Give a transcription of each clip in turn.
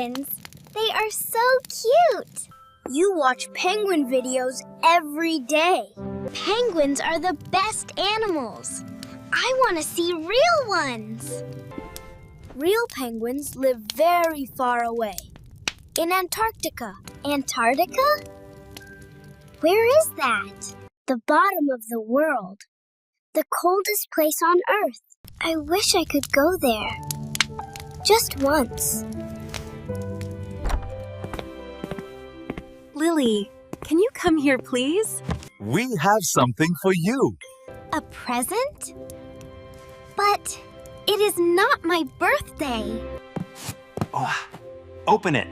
penguins. They are so cute. You watch penguin videos every day. Penguins are the best animals. I want to see real ones. Real penguins live very far away. In Antarctica. Antarctica? Where is that? The bottom of the world. The coldest place on Earth. I wish I could go there. Just once. Lily, can you come here, please? We have something for you. A present? But it is not my birthday. Oh, open it.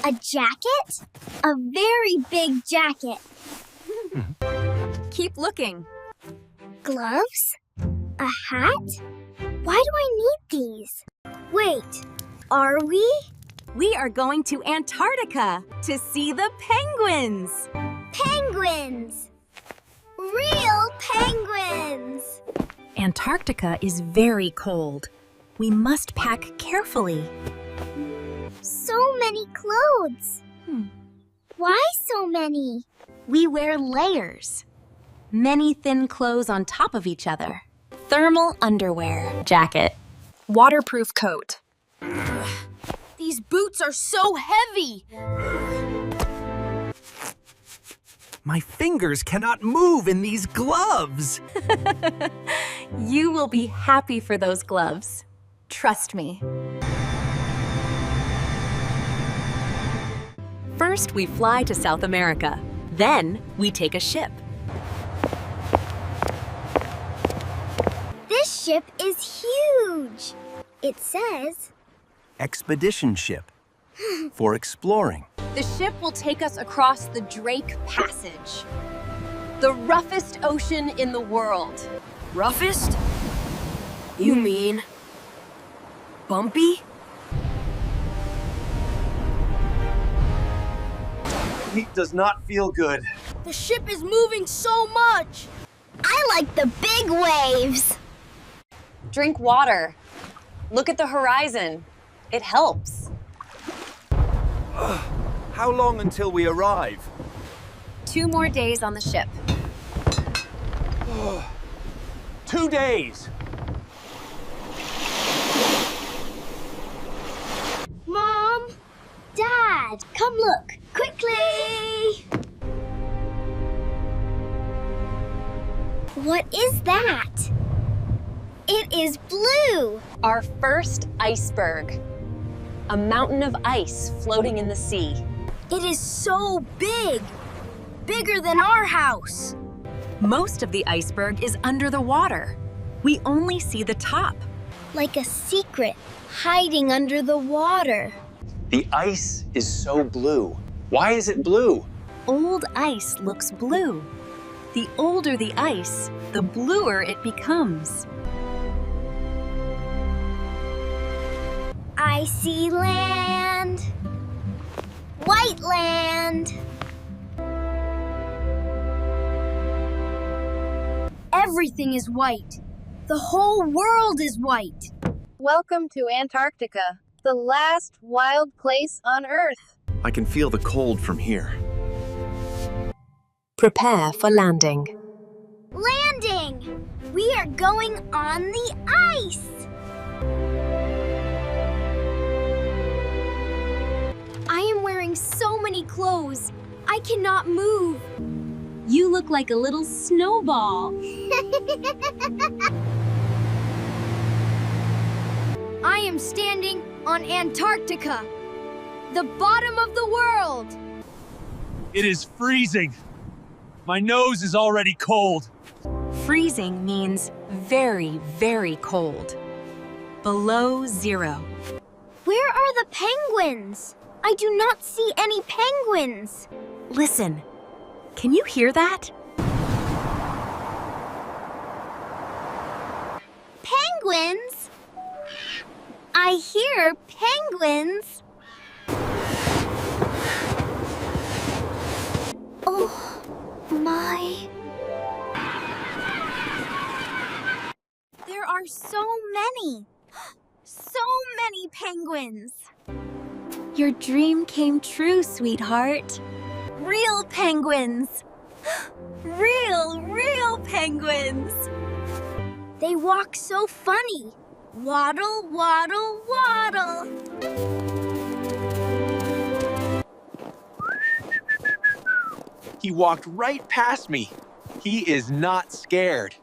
A jacket? A very big jacket. Keep looking. Gloves? A hat? Why do I need these? Wait, are we? We are going to Antarctica to see the penguins. Penguins! Real penguins! Antarctica is very cold. We must pack carefully. So many clothes. Why so many? We wear layers. Many thin clothes on top of each other. Thermal underwear. Jacket. Waterproof coat. These boots are so heavy. My fingers cannot move in these gloves. You will be happy for those gloves. Trust me. First, we fly to South America. Then, we take a ship. This ship is huge. It says, Expedition ship for exploring. The ship will take us across the Drake Passage, the roughest ocean in the world. Roughest? You mean bumpy? Heat does not feel good. The ship is moving so much. I like the big waves. Drink water. Look at the horizon. It helps. How long until we arrive? 2 more days on the ship. 2 days. Mom! Dad! Come look! Quickly! What is that? It is blue! Our first iceberg. A mountain of ice floating in the sea. It is so big. Bigger than our house. Most of the iceberg is under the water. We only see the top. Like a secret hiding under the water. The ice is so blue. Why is it blue? Old ice looks blue. The older the ice, the bluer it becomes. I see land. White land. Everything is white. The whole world is white. Welcome to Antarctica, the last wild place on Earth. I can feel the cold from here. Prepare for landing. Landing! We are going on the ice! I am wearing so many clothes. I cannot move. You look like a little snowball. I am standing on Antarctica, the bottom of the world. It is freezing. My nose is already cold. Freezing means very, very cold. Below 0. Where are the penguins? I do not see any penguins. Listen, can you hear that? Penguins? I hear penguins. Oh, my. There are so many. So so many penguins. Your dream came true, sweetheart. Real penguins. Real penguins. They walk so funny. Waddle, waddle, waddle. He walked right past me. He is not scared.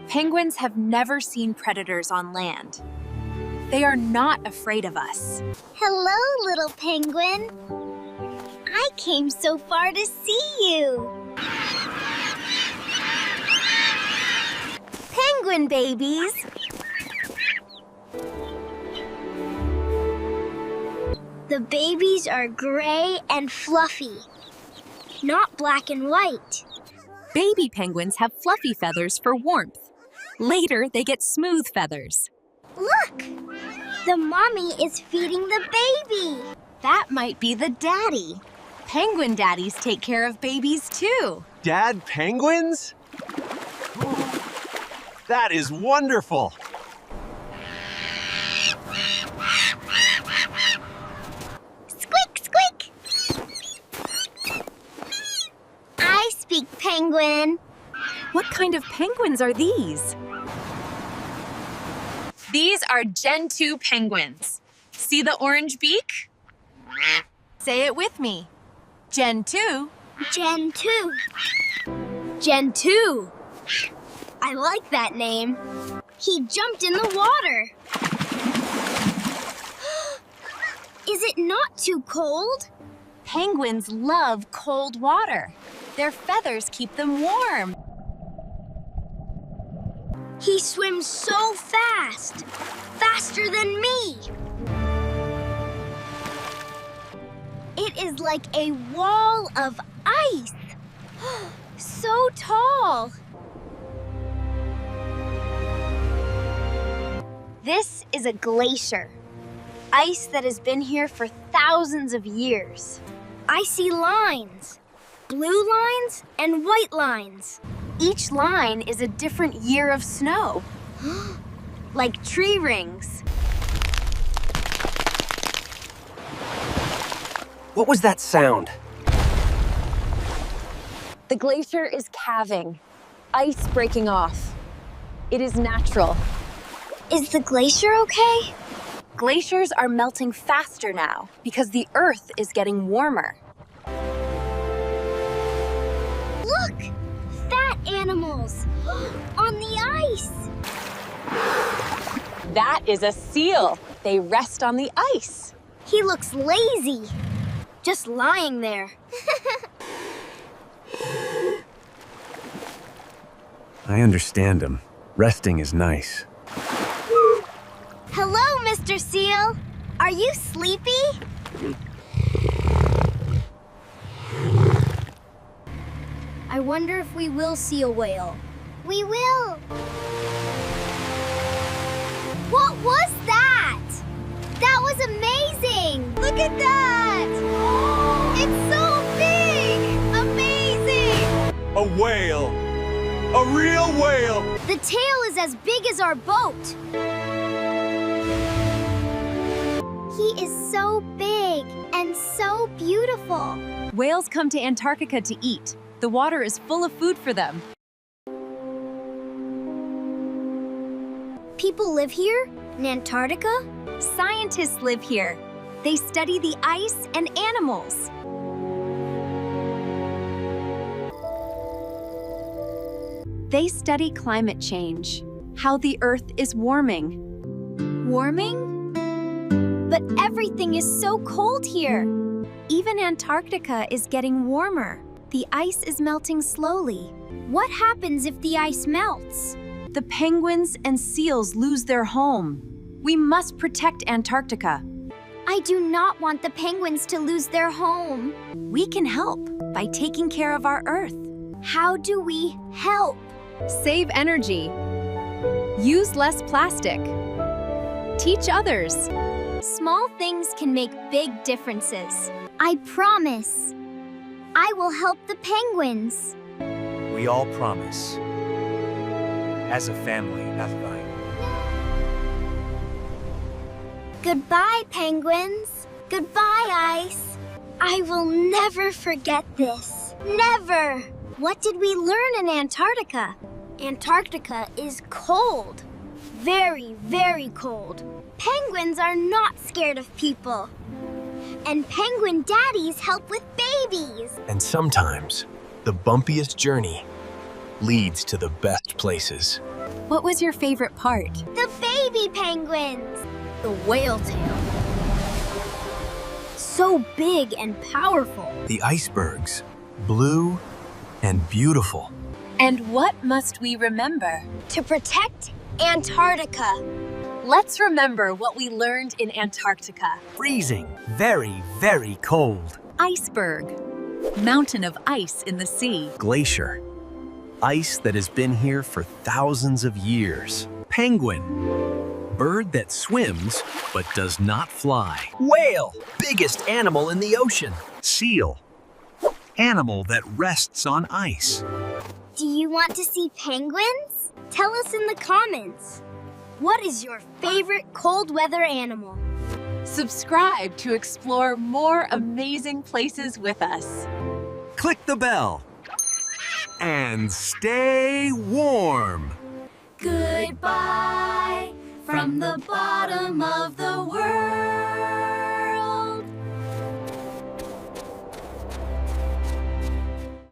Penguins have never seen predators on land. They are not afraid of us. Hello, little penguin. I came so far to see you. Penguin babies. The babies are gray and fluffy, not black and white. Baby penguins have fluffy feathers for warmth. Later, they get smooth feathers. Look! The mommy is feeding the baby. That might be the daddy. Penguin daddies take care of babies too. Dad penguins? That is wonderful. Squeak, squeak! I speak penguin. What kind of penguins are these? These are Gen 2 penguins. See the orange beak? Say it with me. Gen 2. Gen 2. Gen 2. I like that name. He jumped in the water. Is it not too cold? Penguins love cold water. Their feathers keep them warm. He swims so fast. Faster than me. It is like a wall of ice. So tall. This is a glacier. Ice that has been here for thousands of years. I see lines. Blue lines and white lines. Each line is a different year of snow. Like tree rings. What was that sound? The glacier is calving, ice breaking off. It is natural. Is the glacier okay? Glaciers are melting faster now because the Earth is getting warmer. Look! Fat animals! On the ice! That is a seal. They rest on the ice. He looks lazy. Just lying there. I understand him. Resting is nice. Hello, Mr. Seal. Are you sleepy? I wonder if we will see a whale. We will. What was that? That was amazing. Look at that. It's so big. Amazing. A whale. A real whale. The tail is as big as our boat. He is so big and so beautiful. Whales come to Antarctica to eat. The water is full of food for them. People live here in Antarctica? Scientists live here. They study the ice and animals. They study climate change, how the Earth is warming. Warming? But everything is so cold here. Even Antarctica is getting warmer. The ice is melting slowly. What happens if the ice melts? The penguins and seals lose their home. We must protect Antarctica. I do not want the penguins to lose their home. We can help by taking care of our Earth. How do we help? Save energy. Use less plastic. Teach others. Small things can make big differences. I promise. I will help the penguins. We all promise. As a family, Nathvine. Goodbye, penguins. Goodbye, ice. I will never forget this. Never! What did we learn in Antarctica? Antarctica is cold. Very, very cold. Penguins are not scared of people. And penguin daddies help with babies. And sometimes, the bumpiest journey leads to the best places. What was your favorite part? The baby penguins. The whale tail. So big and powerful. The icebergs, blue and beautiful. And what must we remember? To protect Antarctica. Let's remember what we learned in Antarctica. Freezing, very, very cold. Iceberg. Mountain of ice in the sea. Glacier, ice that has been here for thousands of years. Penguin, bird that swims but does not fly. Whale, biggest animal in the ocean. Seal, animal that rests on ice. Do you want to see penguins? Tell us in the comments. What is your favorite cold weather animal? Subscribe to explore more amazing places with us. Click the bell. And stay warm. Goodbye from the bottom of the world.